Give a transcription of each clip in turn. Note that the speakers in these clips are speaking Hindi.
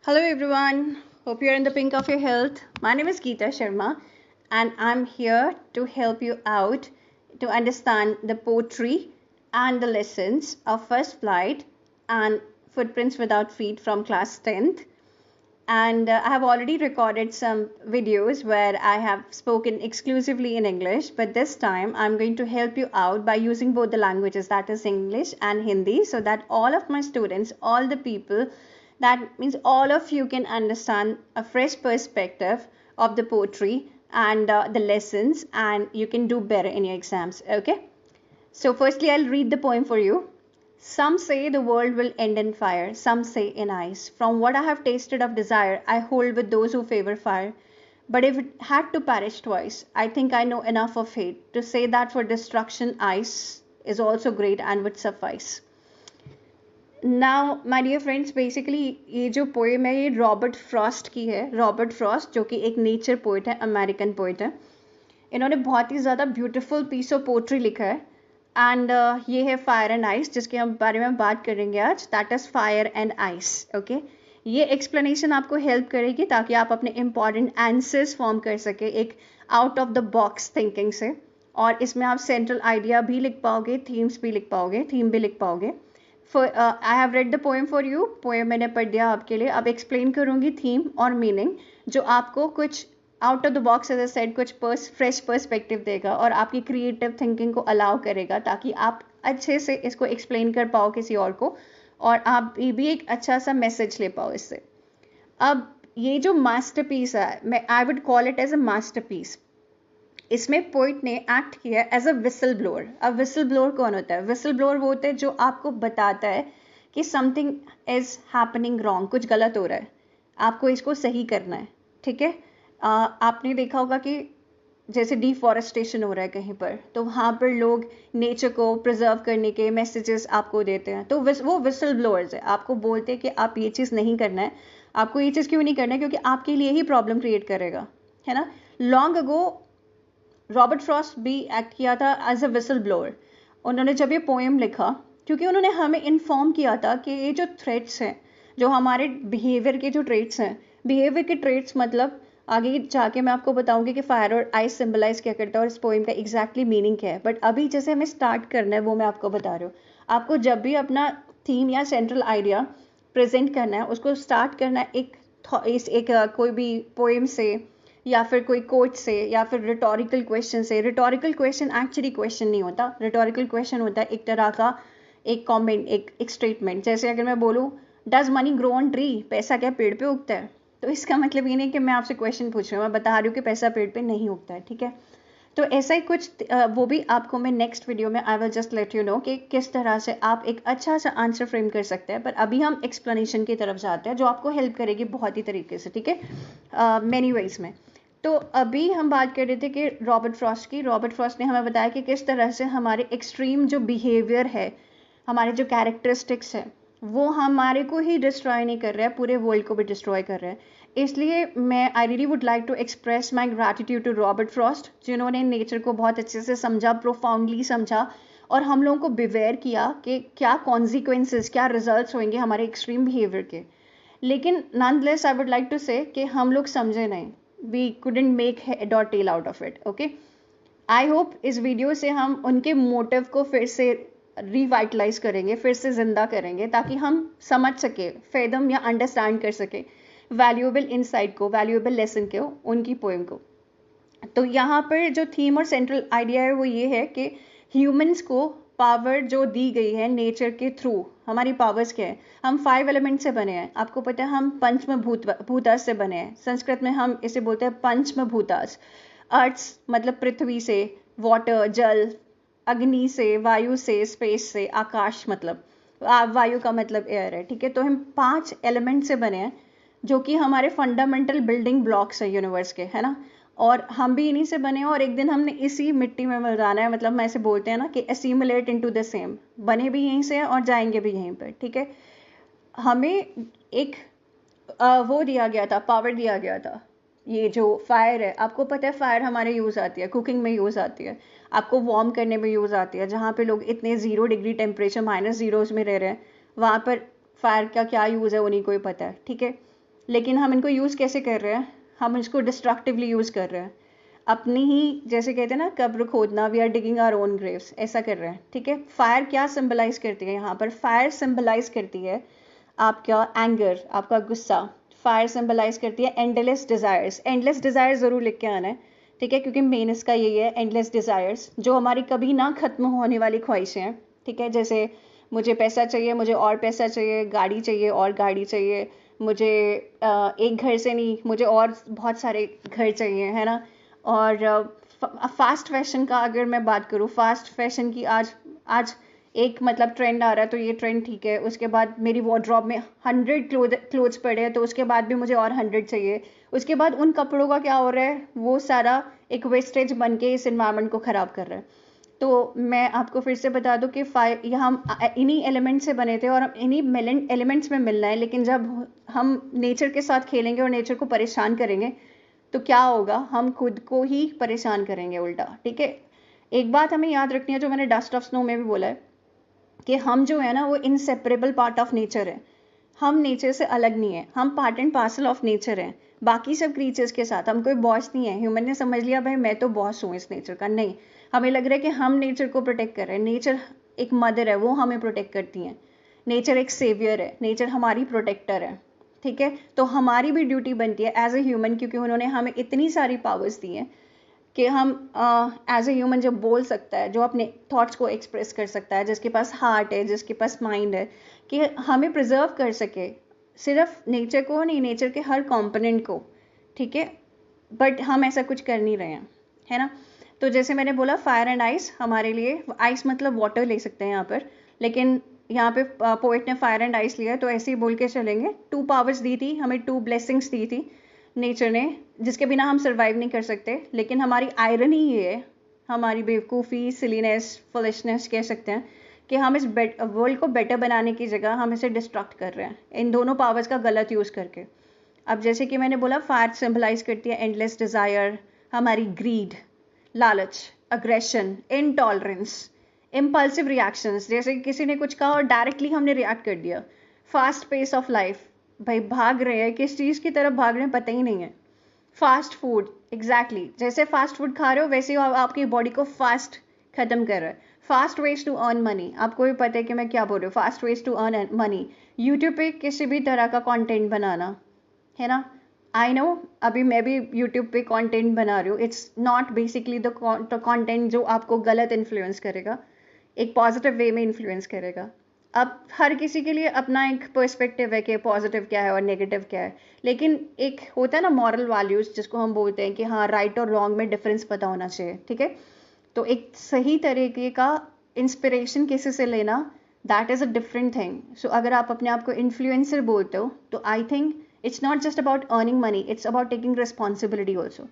Hello everyone. Hope you're in the pink of your health. My name is Geeta Sharma and I'm here to help you out to understand the poetry and the lessons of First Flight and Footprints Without Feet from class 10th. And I have already recorded some videos where I have spoken exclusively in English, but this time I'm going to help you out by using both the languages, that is English and Hindi, so that all of my students, all the people, that means all of you can understand a fresh perspective of the poetry and the lessons, and you can do better in your exams. Okay, so firstly I'll read the poem for you. Some say the world will end in fire, some say in ice. From what I have tasted of desire, I hold with those who favor fire. But if it had to perish twice, I think I know enough of hate to say that for destruction ice is also great and would suffice. Now my dear friends, basically ये जो पोएम है ये रॉबर्ट फ्रॉस्ट की है. रॉबर्ट फ्रॉस्ट जो कि एक नेचर पोइट है, अमेरिकन पोइट है. इन्होंने बहुत ही ज़्यादा ब्यूटीफुल पीस ऑफ पोट्री लिखा है. एंड ये है फायर एंड आइस, जिसके हम बारे में बात करेंगे आज. That is fire and ice. Okay, ये एक्सप्लेनेशन आपको हेल्प करेगी ताकि आप अपने इंपॉर्टेंट आंसर्स फॉर्म कर सके एक out of the box thinking से. और इसमें आप सेंट्रल आइडिया भी लिख पाओगे, थीम्स भी लिख पाओगे, थीम भी लिख पाओगे. I have read the poem for you. Poem मैंने पढ़ दिया आपके लिए. अब एक्सप्लेन करूँगी थीम और मीनिंग, जो आपको कुछ out of the box as a said कुछ फ्रेश पर्सपेक्टिव देगा और आपकी क्रिएटिव थिंकिंग को अलाउ करेगा ताकि आप अच्छे से इसको एक्सप्लेन कर पाओ किसी और को, और आप भी एक अच्छा सा मैसेज ले पाओ इससे. अब ये जो मास्टरपीस है, मैं I would call it as a masterpiece. इसमें पोइट ने एक्ट किया एज अ विसल ब्लोअर. अब विसल ब्लोअर कौन होता है? विसल ब्लोअर वो होता है जो आपको बताता है कि समथिंग इज हैपनिंग रॉन्ग, कुछ गलत हो रहा है, आपको इसको सही करना है. ठीक है, आपने देखा होगा कि जैसे डिफॉरेस्टेशन हो रहा है कहीं पर, तो वहाँ पर लोग नेचर को प्रिजर्व करने के मैसेजेस आपको देते हैं. तो वो विसल ब्लोअर्स है, आपको बोलते हैं कि आप ये चीज़ नहीं करना है. आपको ये चीज़ क्यों नहीं करना है? क्योंकि आपके लिए ही प्रॉब्लम क्रिएट करेगा, है ना. लॉन्ग अगो रॉबर्ट फ्रॉस्ट भी एक्ट किया था एज अ विसल ब्लोअर. उन्होंने जब ये पोएम लिखा, क्योंकि उन्होंने हमें इन्फॉर्म किया था कि ये जो थ्रेट्स हैं, जो हमारे बिहेवियर के जो ट्रेट्स हैं, बिहेवियर के ट्रेट्स मतलब आगे जाके मैं आपको बताऊंगी कि फायर और आइस सिंबलाइज क्या करता है और इस पोएम का एग्जैक्टली मीनिंग क्या है. बट अभी जैसे हमें स्टार्ट करना है वो मैं आपको बता रही हूँ. आपको जब भी अपना थीम या सेंट्रल आइडिया प्रेजेंट करना है, उसको स्टार्ट करना है एक कोई भी पोएम से या फिर कोई कोट से या फिर रिटोरिकल क्वेश्चन से. रिटोरिकल क्वेश्चन एक्चुअली क्वेश्चन नहीं होता. रिटोरिकल क्वेश्चन होता है एक तरह का एक कमेंट, एक स्टेटमेंट. जैसे अगर मैं बोलूँ does money grow on tree, पैसा क्या पेड़ पे उगता है, तो इसका मतलब ये नहीं कि मैं आपसे क्वेश्चन पूछ रही हूँ, मैं बता रही हूँ कि पैसा पेड़ पे नहीं उगता है. ठीक है, तो ऐसा ही कुछ वो भी आपको मैं नेक्स्ट वीडियो में I will just let you know कि किस तरह से आप एक अच्छा सा आंसर फ्रेम कर सकते हैं. पर अभी हम एक्सप्लेनेशन की तरफ जाते हैं जो आपको हेल्प करेगी बहुत ही तरीके से. ठीक है, मैनी वेज में. तो अभी हम बात कर रहे थे कि रॉबर्ट फ्रॉस्ट की. रॉबर्ट फ्रॉस्ट ने हमें बताया कि किस तरह से हमारे एक्सट्रीम जो बिहेवियर है, हमारे जो कैरेक्टरिस्टिक्स हैं, वो हमारे को ही डिस्ट्रॉय नहीं कर रहा है, पूरे वर्ल्ड को भी डिस्ट्रॉय कर रहा है. इसलिए मैं I really would like to express my gratitude to Robert Frost, जिन्होंने नेचर को बहुत अच्छे से समझा, प्रोफाउंडली समझा, और हम लोगों को बिवेयर किया कि क्या कॉन्सिक्वेंसेस, क्या रिजल्ट्स होंगे हमारे एक्सट्रीम बिहेवियर के. लेकिन नॉनलेस आई वुड लाइक टू से कि हम लोग समझे नहीं. We couldn't make head or tail out of it. Okay, I hope इस वीडियो से हम उनके मोटिव को फिर से रिवाइटलाइज करेंगे, फिर से जिंदा करेंगे, ताकि हम समझ सके, फेदम या अंडरस्टैंड कर सके वैल्यूएबल इनसाइट को, वैल्यूएबल लेसन को, उनकी पोएम को. तो यहाँ पर जो थीम और सेंट्रल आइडिया है वो ये है कि ह्यूमंस को पावर जो दी गई है नेचर के थ्रू. हमारी पावर्स क्या है? हम 5 एलिमेंट से बने हैं. आपको पता है हम पंचम भूतास से बने हैं. संस्कृत में हम इसे बोलते हैं पंचम भूतास. अर्थ मतलब पृथ्वी से, वाटर जल, अग्नि से, वायु से, स्पेस से, आकाश मतलब वायु का मतलब एयर है. ठीक है, तो हम 5 एलिमेंट से बने हैं जो कि हमारे फंडामेंटल बिल्डिंग ब्लॉक्स है यूनिवर्स के, है ना. और हम भी इन्हीं से बने हैं और एक दिन हमने इसी मिट्टी में मिल जाना है. मतलब मैं ऐसे बोलते हैं ना कि एसिमुलेट इनटू द सेम, बने भी यहीं से हैं और जाएंगे भी यहीं पर. ठीक है, हमें एक वो दिया गया था, पावर दिया गया था. ये जो फायर है, आपको पता है फायर हमारे यूज़ आती है, कुकिंग में यूज़ आती है, आपको वार्म करने में यूज़ आती है. जहाँ पे लोग इतने 0 डिग्री टेम्परेचर -0 में रह रहे हैं, वहाँ पर फायर का क्या यूज़ है उन्हीं को ही पता है. ठीक है, लेकिन हम इनको यूज़ कैसे कर रहे हैं? हम इसको डिस्ट्रक्टिवली यूज़ कर रहे हैं, अपनी ही, जैसे कहते हैं ना, कब्र खोदना, we are digging our own graves, ऐसा कर रहे हैं। ठीक है, फायर क्या सिंबलाइज करती है यहाँ पर? फायर सिंबलाइज करती है आपका एंगर, आपका गुस्सा। फायर सिंबलाइज करती है एंडलेस डिजायर्स। एंडलेस डिजायर जरूर लिख के आना है, ठीक है, क्योंकि मेन इसका यही है, एंडलेस डिजायर्स, जो हमारी कभी ना खत्म होने वाली ख्वाहिशें हैं। ठीक है, जैसे मुझे पैसा चाहिए, मुझे और पैसा चाहिए, गाड़ी चाहिए और गाड़ी चाहिए, मुझे एक घर से नहीं, मुझे और बहुत सारे घर चाहिए, है ना। और फास्ट फैशन का अगर मैं बात करूँ, फास्ट फैशन की आज आज एक मतलब ट्रेंड आ रहा है तो ये ट्रेंड ठीक है, उसके बाद मेरी वार्डरोब में 100 क्लोथ्स पड़े हैं तो उसके बाद भी मुझे और 100 चाहिए। उसके बाद उन कपड़ों का क्या हो रहा है, वो सारा एक वेस्टेज बन के इस इन्वायरमेंट को ख़राब कर रहा है। तो मैं आपको फिर से बता दूं कि यहाँ हम इन्हीं एलिमेंट से बने थे और इन्हीं एलिमेंट्स में मिलना है, लेकिन जब हम नेचर के साथ खेलेंगे और नेचर को परेशान करेंगे तो क्या होगा, हम खुद को ही परेशान करेंगे उल्टा। ठीक है, एक बात हमें याद रखनी है, जो मैंने डस्ट ऑफ स्नो में भी बोला है, कि हम जो है ना वो इनसेपरेबल पार्ट ऑफ नेचर है। हम नेचर से अलग नहीं है, हम part and parcel of nature हैं बाकी सब क्रीचर्स के साथ। हम कोई बॉस नहीं है। ह्यूमन ने समझ लिया भाई मैं तो बॉस हूँ इस नेचर का, नहीं, हमें लग रहा है कि हम नेचर को प्रोटेक्ट कर रहे हैं। नेचर एक मदर है, वो हमें प्रोटेक्ट करती है। नेचर एक सेवियर है, नेचर हमारी प्रोटेक्टर है। ठीक है, तो हमारी भी ड्यूटी बनती है एज ए ह्यूमन, क्योंकि उन्होंने हमें इतनी सारी पावर्स दी हैं कि हम एज ए ह्यूमन जो बोल सकता है, जो अपने थॉट्स को एक्सप्रेस कर सकता है, जिसके पास हार्ट है, जिसके पास माइंड है, कि हमें प्रिजर्व कर सके, सिर्फ नेचर को नहीं, नेचर के हर कंपोनेंट को। ठीक है, बट हम ऐसा कुछ कर नहीं रहे हैं, है ना। तो जैसे मैंने बोला, फायर एंड आइस हमारे लिए, आइस मतलब वाटर ले सकते हैं यहाँ पर, लेकिन यहाँ पे पोएट ने फायर एंड आइस लिया, तो ऐसे ही बोल के चलेंगे। 2 पावर्स दी थी हमें, 2 ब्लेसिंग्स दी थी नेचर ने, जिसके बिना हम सर्वाइव नहीं कर सकते। लेकिन हमारी आयरनी ये है, हमारी बेवकूफ़ी, सिलीनेस, फुलिशनेस कह सकते हैं, कि हम इस वर्ल्ड को बेटर बनाने की जगह हम इसे डिस्ट्रक्ट कर रहे हैं इन दोनों पावर्स का गलत यूज़ करके। अब जैसे कि मैंने बोला, फायर सिंबलाइज करती है एंडलेस डिज़ायर, हमारी ग्रीड, लालच, अग्रेशन, इनटॉलरेंस, इम्पल्सिव रिएक्शंस, जैसे कि किसी ने कुछ कहा और डायरेक्टली हमने रिएक्ट कर दिया। फास्ट पेस ऑफ लाइफ, भाई भाग रहे हैं, किस चीज़ की तरफ भाग रहे हैं पता ही नहीं है। फास्ट फूड, एग्जैक्टली, जैसे फास्ट फूड खा रहे हो वैसे ही आपकी बॉडी को फास्ट खत्म कर रहा है। Fast ways to earn money, आपको भी पता है कि मैं क्या बोल रही हूँ, fast ways to earn money. YouTube पे किसी भी तरह का कंटेंट बनाना, है ना। आई नो, अभी मैं भी यूट्यूब पे कंटेंट बना रही हूँ। It's not basically the content जो आपको गलत इन्फ्लुएंस करेगा, एक पॉजिटिव वे में इन्फ्लुएंस करेगा। अब हर किसी के लिए अपना एक पर्सपेक्टिव है कि पॉजिटिव क्या है और नेगेटिव क्या है, लेकिन एक होता है ना मॉरल वैल्यूज, जिसको हम बोलते हैं कि हाँ, राइट और रॉन्ग में डिफरेंस पता होना चाहिए। ठीक है, तो एक सही तरीके का इंस्पिरेशन किसी से लेना, that is a different thing. So अगर आप अपने आप को इन्फ्लुएंसर बोलते हो, तो I think it's not just about earning money, it's about taking responsibility also.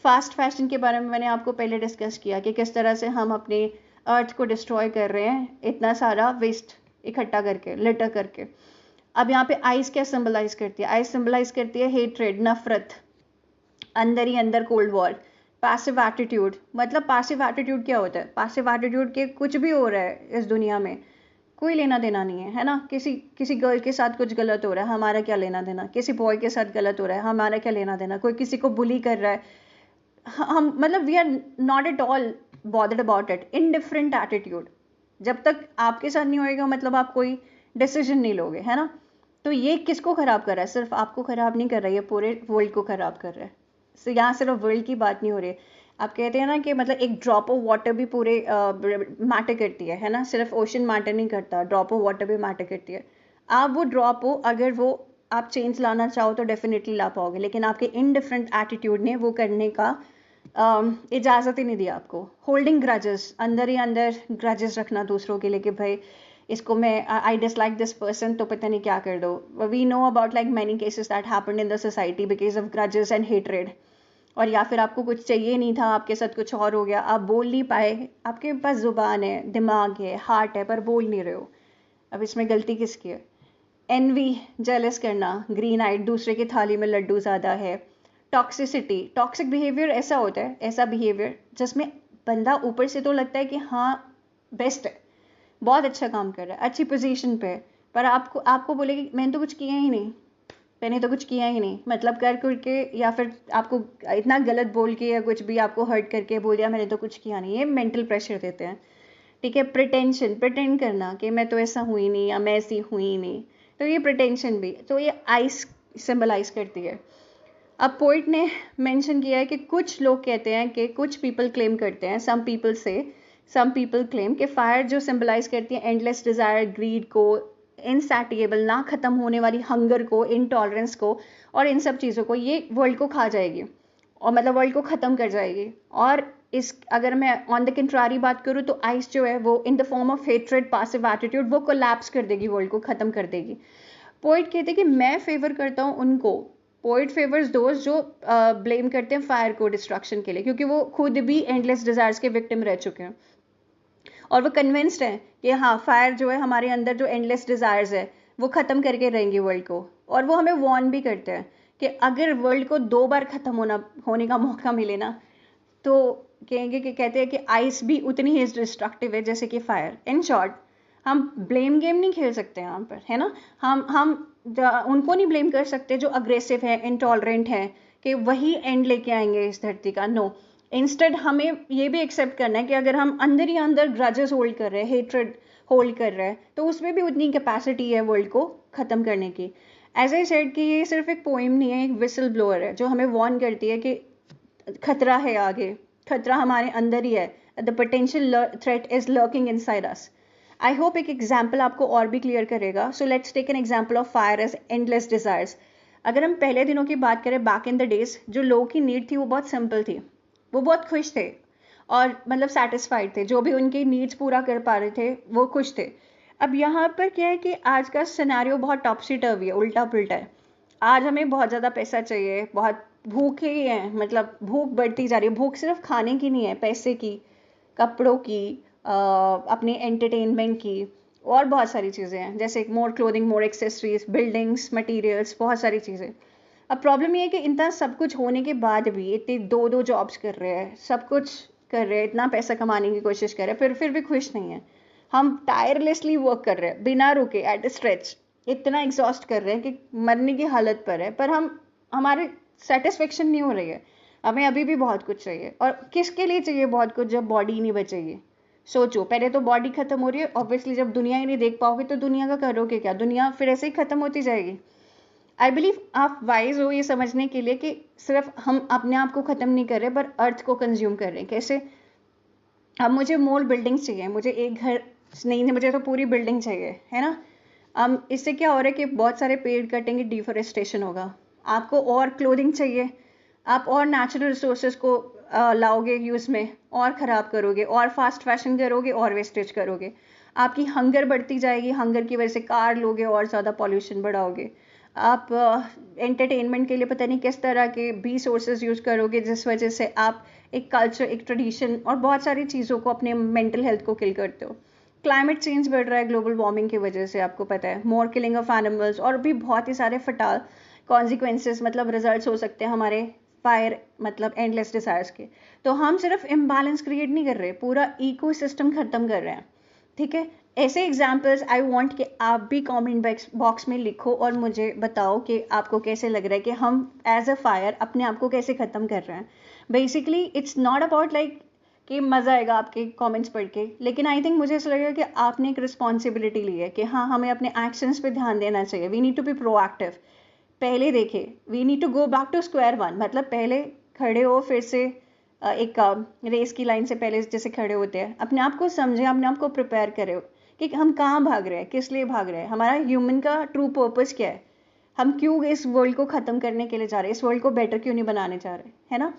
Fast fashion के बारे में मैंने आपको पहले डिस्कस किया कि किस तरह से हम अपने अर्थ को डिस्ट्रॉय कर रहे हैं, इतना सारा वेस्ट इकट्ठा करके, लिटर करके। अब यहाँ पे आइस क्या सिंबलाइज करती है? आइस सिंबलाइज करती है हेट्रेड, नफरत, अंदर ही अंदर कोल्ड वॉर। पैसिव एटीट्यूड, मतलब पैसिव एटीट्यूड क्या होता है? पैसिव एटीट्यूड के कुछ भी हो रहा है इस दुनिया में, कोई लेना देना नहीं है, है ना। किसी गर्ल के साथ कुछ गलत हो रहा है, हमारा क्या लेना देना। किसी बॉय के साथ गलत हो रहा है, हमारा क्या लेना देना। कोई किसी को बुली कर रहा है, हम मतलब we are not at all bothered about it. Indifferent attitude, जब तक आपके साथ नहीं होएगा मतलब आप कोई डिसीजन नहीं लोगे, है ना। तो ये किसको खराब कर रहा है? सिर्फ आपको खराब नहीं कर रहा है, ये पूरे वर्ल्ड को खराब कर रहा है। तो यहाँ सिर्फ वर्ल्ड की बात नहीं हो रही है। आप कहते हैं ना कि मतलब एक ड्रॉप ऑफ वाटर भी पूरे मैटर करती है ना। सिर्फ ओशन मैटर नहीं करता, ड्रॉप ऑफ वाटर भी मैटर करती है। आप वो ड्रॉप हो, अगर वो आप चेंज लाना चाहो तो डेफिनेटली ला पाओगे, लेकिन आपके इनडिफरेंट एटीट्यूड ने वो करने का इजाज़त ही नहीं दी आपको। होल्डिंग ग्रजेस, अंदर ही अंदर ग्रजेस रखना दूसरों के लिए कि भाई इसको मैं आई डिसलाइक दिस पर्सन, तो पता नहीं क्या कर दो। We know about like many cases that happened in the society because of grudges and hatred. और या फिर आपको कुछ चाहिए नहीं था, आपके साथ कुछ और हो गया, आप बोल नहीं पाए, आपके पास जुबान है, दिमाग है, हार्ट है, पर बोल नहीं रहे हो। अब इसमें गलती किसकी है? एनवी, जेलस करना, ग्रीन आइट, दूसरे की थाली में लड्डू ज़्यादा है। टॉक्सिसिटी, टॉक्सिक बिहेवियर ऐसा होता है, ऐसा बिहेवियर जिसमें बंदा ऊपर से तो लगता है कि हाँ बेस्ट है, बहुत अच्छा काम कर रहा है, अच्छी पोजीशन पे है, पर आपको बोलेगी मैंने तो कुछ किया ही नहीं, मैंने तो कुछ किया ही नहीं, मतलब कर करके या फिर आपको इतना गलत बोल के या कुछ भी आपको हर्ट करके बोल दिया मैंने तो कुछ किया नहीं, ये मेंटल प्रेशर देते हैं। ठीक है, प्रिटेंड करना कि मैं तो ऐसा हुई नहीं या मैं ऐसी हुई नहीं, तो ये प्रिटेंशन भी, तो ये आइस सिंबलाइज करती है। अब पोइट ने मेंशन किया है कि कुछ लोग कहते हैं कि कुछ पीपल क्लेम करते हैं, सम पीपल क्लेम कि फायर जो सिंबलाइज करती है एंडलेस डिजायर, ग्रीड को, इनसैटिएबल ना खत्म होने वाली हंगर को, इनटॉलरेंस को और इन सब चीज़ों को, ये वर्ल्ड को खा जाएगी और मतलब वर्ल्ड को ख़त्म कर जाएगी। और इस अगर मैं ऑन द कंट्रारी बात करूँ तो आइस जो है वो in the form of hatred, passive attitude, वो कोलैप्स कर देगी, वर्ल्ड को ख़त्म कर देगी। पोइट कहते हैं कि मैं फेवर करता हूँ उनको, पोइट फेवर्स दोस्त जो ब्लेम करते हैं फायर को डिस्ट्रक्शन के लिए, क्योंकि वो खुद भी एंडलेस डिजायर्स के विक्टिम रह चुके हैं और वो कन्विंस्ड हैं कि हाँ फायर जो है हमारे अंदर जो एंडलेस डिजायर्स है वो ख़त्म करके रहेंगी वर्ल्ड को। और वो हमें वार्न भी करते हैं कि अगर वर्ल्ड को 2 बार ख़त्म होने का मौका मिले ना, तो कहेंगे कि कहते हैं कि आइस भी उतनी ही डिस्ट्रक्टिव है जैसे कि फायर। इन शॉर्ट, हम ब्लेम गेम नहीं खेल सकते यहाँ पर, है ना। हम उनको नहीं ब्लेम कर सकते जो अग्रेसिव है, इंटॉलरेंट है, कि वही एंड लेके आएंगे इस धरती का। नो, इंस्टेड हमें ये भी एक्सेप्ट करना है कि अगर हम अंदर ही अंदर ग्रजेस होल्ड कर रहे हैं, हेट्रेड होल्ड कर रहे हैं, तो उसमें भी उतनी कैपेसिटी है वर्ल्ड को ख़त्म करने की। एज आई सेड कि ये सिर्फ एक पोइम नहीं है, एक विसल ब्लोअर है जो हमें वार्न करती है कि खतरा है आगे, खतरा हमारे अंदर ही है, the potential threat is lurking inside us. I hope एक एग्जाम्पल आपको और भी क्लियर करेगा। So let's take an example of fire as endless desires. अगर हम पहले दिनों की बात करें, बैक इन द डेज, जो लोगों की नीड थी वो बहुत सिंपल थी, वो बहुत खुश थे और मतलब सेटिस्फाइड थे, जो भी उनकी नीड्स पूरा कर पा रहे थे वो खुश थे। अब यहाँ पर क्या है कि आज का सिनेरियो बहुत टॉपसी टर्वी है, उल्टा पुल्टा है। आज हमें बहुत ज़्यादा पैसा चाहिए, बहुत भूखे ही हैं, मतलब भूख बढ़ती जा रही है। भूख सिर्फ खाने की नहीं है, पैसे की, कपड़ों की, अपने एंटरटेनमेंट की, और बहुत सारी चीज़ें हैं, जैसे मोर क्लोथिंग, मोर एक्सेसरीज, बिल्डिंग्स, मटीरियल्स, बहुत सारी चीज़ें। अब प्रॉब्लम ये है कि इतना सब कुछ होने के बाद भी इतनी 2-2 जॉब्स कर रहे हैं, सब कुछ कर रहे हैं, इतना पैसा कमाने की कोशिश कर रहे हैं, फिर भी खुश नहीं है। हम टायरलेसली वर्क कर रहे हैं बिना रुके, एट स्ट्रेच, इतना एग्जॉस्ट कर रहे हैं कि मरने की हालत पर है, पर हमारे सेटिस्फेक्शन नहीं हो रही है। हमें अभी भी बहुत कुछ चाहिए, और किसके लिए चाहिए बहुत कुछ जब बॉडी ही नहीं बचेगी। सोचो, पहले तो बॉडी खत्म हो रही है, ऑब्वियसली जब दुनिया ही नहीं देख पाओगे तो दुनिया का करोगे क्या, दुनिया फिर ऐसे ही खत्म होती जाएगी। आई बिलीव आप वाइज हो ये समझने के लिए कि सिर्फ हम अपने आप को खत्म नहीं कर रहे, पर अर्थ को कंज्यूम कर रहे हैं। कैसे? अब मुझे मोर बिल्डिंग्स चाहिए, मुझे एक घर नहीं, मुझे तो पूरी बिल्डिंग चाहिए, है ना। इससे क्या हो रहा है कि बहुत सारे पेड़ कटेंगे, डिफोरेस्टेशन होगा। आपको और क्लोथिंग चाहिए, आप और नेचुरल रिसोर्सेज को लाओगे यूज़ में, और ख़राब करोगे, और फास्ट फैशन करोगे, और वेस्टेज करोगे। आपकी हंगर बढ़ती जाएगी, हंगर की वजह से कार लोगे और ज़्यादा पॉल्यूशन बढ़ाओगे। आप एंटरटेनमेंट के लिए पता नहीं किस तरह के भी सोर्सेज यूज़ करोगे, जिस वजह से आप एक कल्चर, एक ट्रेडिशन और बहुत सारी चीज़ों को, अपने मेंटल हेल्थ को किल करते हो। क्लाइमेट चेंज बढ़ रहा है ग्लोबल वार्मिंग की वजह से, आपको पता है, मोर किलिंग ऑफ एनिमल्स, और भी बहुत ही सारे फटाल कॉन्सिक्वेंसेस, मतलब रिजल्ट्स हो सकते हैं हमारे फायर, मतलब एंडलेस डिजायर्स के। तो हम सिर्फ इम्बैलेंस क्रिएट नहीं कर रहे, पूरा इकोसिस्टम खत्म कर रहे हैं। ठीक है, ऐसे एग्जाम्पल्स आई वांट कि आप भी कमेंट बॉक्स में लिखो और मुझे बताओ कि आपको कैसे लग रहा है कि हम एज अ फायर अपने आप को कैसे ख़त्म कर रहे हैं। Basically it's not about like कि मज़ा आएगा आपके कमेंट्स पढ़ के, लेकिन आई थिंक मुझे ऐसा लगेगा कि आपने एक रिस्पॉन्सिबिलिटी ली है कि हाँ, हमें अपने एक्शंस पे ध्यान देना चाहिए। We need to be proactive. पहले देखे, we need to go back to square one, मतलब पहले खड़े हो, फिर से एक रेस की लाइन से पहले जैसे खड़े होते हैं, अपने आप को समझे, अपने आप को प्रिपेयर करे कि हम कहाँ भाग रहे हैं, किस लिए भाग रहे हैं, हमारा ह्यूमन का ट्रू पर्पस क्या है, हम क्यों इस वर्ल्ड को ख़त्म करने के लिए जा रहे हैं, इस वर्ल्ड को बेटर क्यों नहीं बनाने जा रहे, है ना।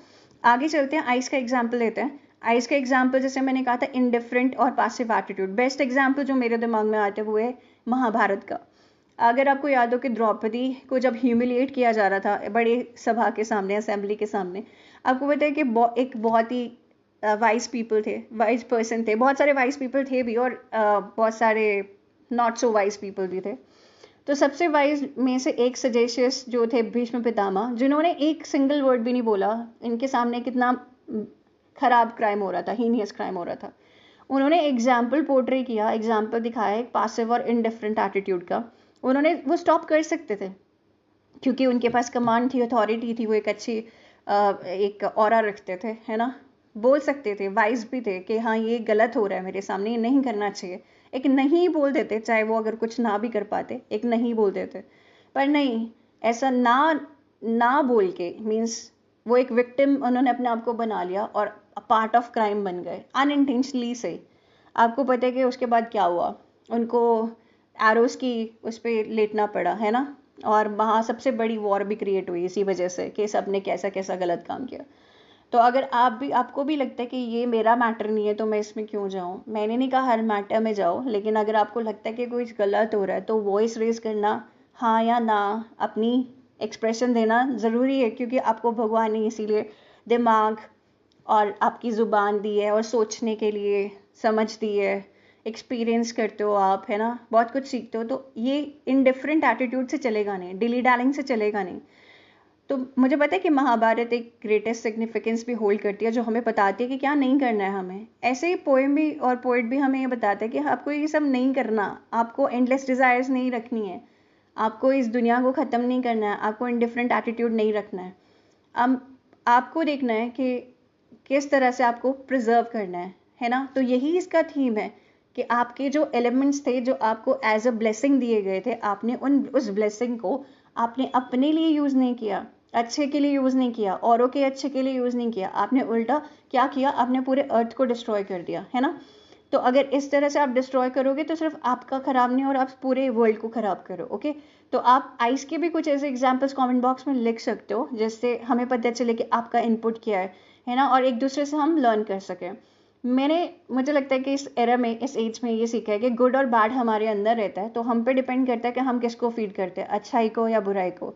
आगे चलते हैं, आइस का एग्जाम्पल लेते हैं। आइस का एग्जाम्पल जैसे मैंने कहा था, इनडिफरेंट और पैसिव एटीट्यूड। बेस्ट एग्जाम्पल जो मेरे दिमाग में आते हुए महाभारत का। अगर आपको याद हो कि द्रौपदी को जब ह्यूमिलिएट किया जा रहा था बड़ी सभा के सामने, असेंबली के सामने, आपको पता है कि एक बहुत ही वाइज पीपल थे, वाइज पर्सन थे, बहुत सारे वाइज पीपल थे भी, और बहुत सारे नॉट सो वाइज पीपल भी थे। तो सबसे वाइज में से एक सजेशियस जो थे भीष्म पितामह, जिन्होंने एक सिंगल वर्ड भी नहीं बोला। इनके सामने कितना खराब क्राइम हो रहा था, हीनियस क्राइम हो रहा था। उन्होंने एग्जाम्पल पोर्ट्रे किया, एग्जाम्पल दिखाया एक पासिव और इनडिफरेंट एटीट्यूड का। उन्होंने वो स्टॉप कर सकते थे, क्योंकि उनके पास कमांड थी, अथॉरिटी थी, वो एक अच्छी एक ऑरा रखते थे, है ना, बोल सकते थे, वाइज भी थे कि हाँ ये गलत हो रहा है मेरे सामने, ये नहीं करना चाहिए, एक नहीं बोल देते, चाहे वो अगर कुछ ना भी कर पाते, एक नहीं बोल देते। पर नहीं, ऐसा ना बोल के मीन्स वो एक विक्टिम उन्होंने अपने आप को बना लिया और पार्ट ऑफ क्राइम बन गए अनइंटेंशनली से। आपको पता है कि उसके बाद क्या हुआ, उनको एरोस की उस पर लेटना पड़ा, है ना, और वहाँ सबसे बड़ी वॉर भी क्रिएट हुई इसी वजह से कि सबने कैसा कैसा गलत काम किया। तो अगर आपको भी लगता है कि ये मेरा मैटर नहीं है तो मैं इसमें क्यों जाऊँ, मैंने नहीं कहा हर मैटर में जाओ, लेकिन अगर आपको लगता है कि कुछ गलत हो रहा है तो वॉइस रेज करना, हाँ या ना, अपनी एक्सप्रेशन देना ज़रूरी है, क्योंकि आपको भगवान ने इसीलिए दिमाग और आपकी ज़ुबान दी है और सोचने के लिए समझ दी है, एक्सपीरियंस करते हो आप, है ना, बहुत कुछ सीखते हो, तो ये इनडिफरेंट एटीट्यूड से चलेगा नहीं, डिली डालिंग से चलेगा नहीं। तो मुझे पता है कि महाभारत एक ग्रेटेस्ट सिग्निफिकेंस भी होल्ड करती है, जो हमें बताती है कि क्या नहीं करना है हमें। ऐसे ही पोएम भी और पोइट भी हमें ये बताते हैं कि आपको ये सब नहीं करना, आपको एंडलेस डिज़ायर्स नहीं रखनी है, आपको इस दुनिया को ख़त्म नहीं करना है, आपको इंडिफरेंट एटीट्यूड नहीं रखना है। अब आपको देखना है कि किस तरह से आपको प्रिजर्व करना है ना। तो यही इसका थीम है कि आपके जो एलिमेंट्स थे जो आपको एज अ ब्लेसिंग दिए गए थे, आपने उस ब्लेसिंग को आपने अपने लिए यूज़ नहीं किया, अच्छे के लिए यूज़ नहीं किया, औरों के अच्छे के लिए यूज़ नहीं किया, आपने उल्टा क्या किया, आपने पूरे अर्थ को डिस्ट्रॉय कर दिया, है ना। तो अगर इस तरह से आप डिस्ट्रॉय करोगे तो सिर्फ आपका खराब नहीं और आप पूरे वर्ल्ड को खराब करो। ओके, तो आप आइस के भी कुछ ऐसे एग्जांपल्स कमेंट बॉक्स में लिख सकते हो जिससे हमें पता चले कि आपका इनपुट क्या है ना, और एक दूसरे से हम लर्न कर सकें। मुझे लगता है कि इस एरा में, इस एज में ये सीखा है कि गुड और बैड हमारे अंदर रहता है, तो हम पे डिपेंड करता है कि हम किसको फीड करते हैं, अच्छाई को या बुराई को।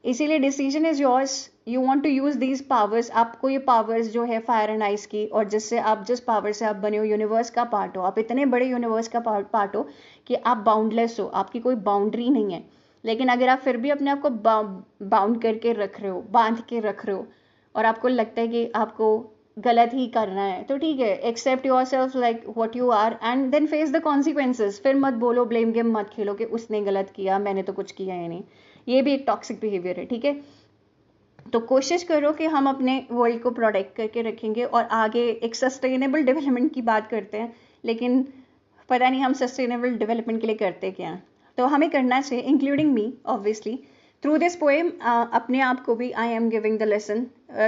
इसीलिए decision is yours, you want to use these powers. आपको ये पावर्स जो है फायर एंड आइस की, और जिससे आप जिस पावर से आप बने हो, यूनिवर्स का पार्ट हो, आप इतने बड़े यूनिवर्स का पार्ट हो कि आप बाउंडलेस हो, आपकी कोई बाउंड्री नहीं है। लेकिन अगर आप फिर भी अपने आप को बाउंड करके रख रहे हो, बांध के रख रहे हो, और आपको लगता है कि आपको गलत ही करना है, तो ठीक है, accept yourself like what you are and then face the consequences. फिर मत बोलो, ब्लेम गेम मत खेलो कि उसने गलत किया, मैंने तो कुछ किया ही नहीं। ये भी एक टॉक्सिक बिहेवियर है, ठीक है। तो कोशिश करो कि हम अपने वर्ल्ड को प्रोटेक्ट करके रखेंगे और आगे एक सस्टेनेबल डेवलपमेंट की बात करते हैं, लेकिन पता नहीं हम सस्टेनेबल डेवलपमेंट के लिए करते क्या हैं। तो हमें करना चाहिए, including me obviously. Through this poem अपने आप को भी I am giving the lesson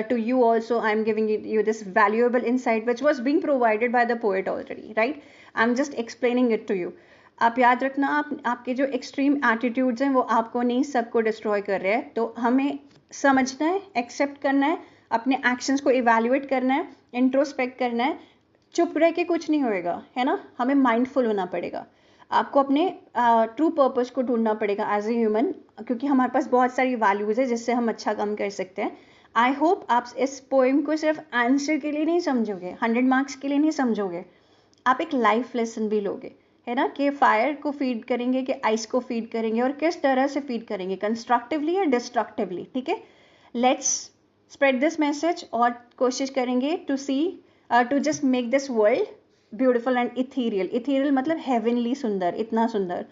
to you also, I am giving you this valuable insight which was being provided by the poet already, right. I am just explaining it to you. आप याद रखना, आपके जो एक्सट्रीम एटीट्यूड्स हैं वो आपको नहीं, सबको डिस्ट्रॉय कर रहे हैं। तो हमें समझना है, एक्सेप्ट करना है, अपने एक्शंस को इवैल्यूएट करना है, इंट्रोस्पेक्ट करना है। चुप रह के कुछ नहीं होएगा, है ना, हमें माइंडफुल होना पड़ेगा। आपको अपने ट्रू पर्पस को ढूंढना पड़ेगा एज ए ह्यूमन, क्योंकि हमारे पास बहुत सारी वैल्यूज़ है जिससे हम अच्छा काम कर सकते हैं। आई होप आप इस पोएम को सिर्फ आंसर के लिए नहीं समझोगे, 100 मार्क्स के लिए नहीं समझोगे, आप एक लाइफ लेसन भी लोगे, है ना, कि फायर को फीड करेंगे कि आइस को फीड करेंगे, और किस तरह से फीड करेंगे, कंस्ट्रक्टिवली या डिस्ट्रक्टिवली, ठीक है। लेट्स स्प्रेड दिस मैसेज और कोशिश करेंगे to see to just make this world beautiful and ethereal. Ethereal मतलब हेवनली सुंदर, इतना सुंदर।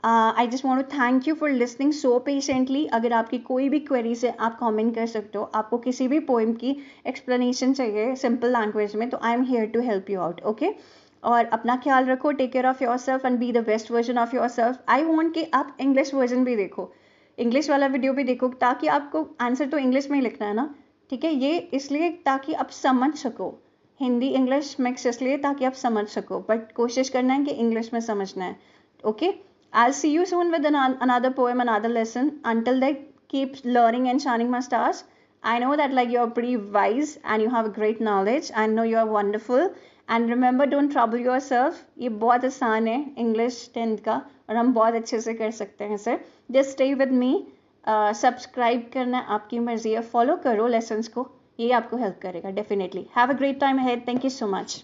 I just want to thank you for listening so patiently. अगर आपकी कोई भी क्वेरीज है आप कमेंट कर सकते हो, आपको किसी भी पोएम की एक्सप्लेनेशन चाहिए सिंपल लैंग्वेज में, तो I am here to help you out, okay. और अपना ख्याल रखो, take care of yourself and be the best version of yourself. I want कि आप इंग्लिश वर्जन भी देखो, इंग्लिश वाला वीडियो भी देखो, ताकि आपको आंसर तो इंग्लिश में ही लिखना है ना, ठीक है। ये इसलिए ताकि आप समझ सको, हिंदी इंग्लिश मिक्स इसलिए ताकि आप समझ सको, बट कोशिश करना है कि इंग्लिश में समझना है, okay. I'll see you soon with another poem, another lesson. Until then, keep learning and shining my stars. I know that like you're pretty wise and you have great knowledge. I know you are wonderful. And remember, don't trouble yourself. ये बहुत आसान है इंग्लिश 10th का, और हम बहुत अच्छे से कर सकते हैं इसे। Just stay with me. Subscribe करना आपकी मर्जी है, फॉलो करो लेसन्स को, ये आपको हेल्प करेगा definitely. Have a great time ahead. Thank you so much.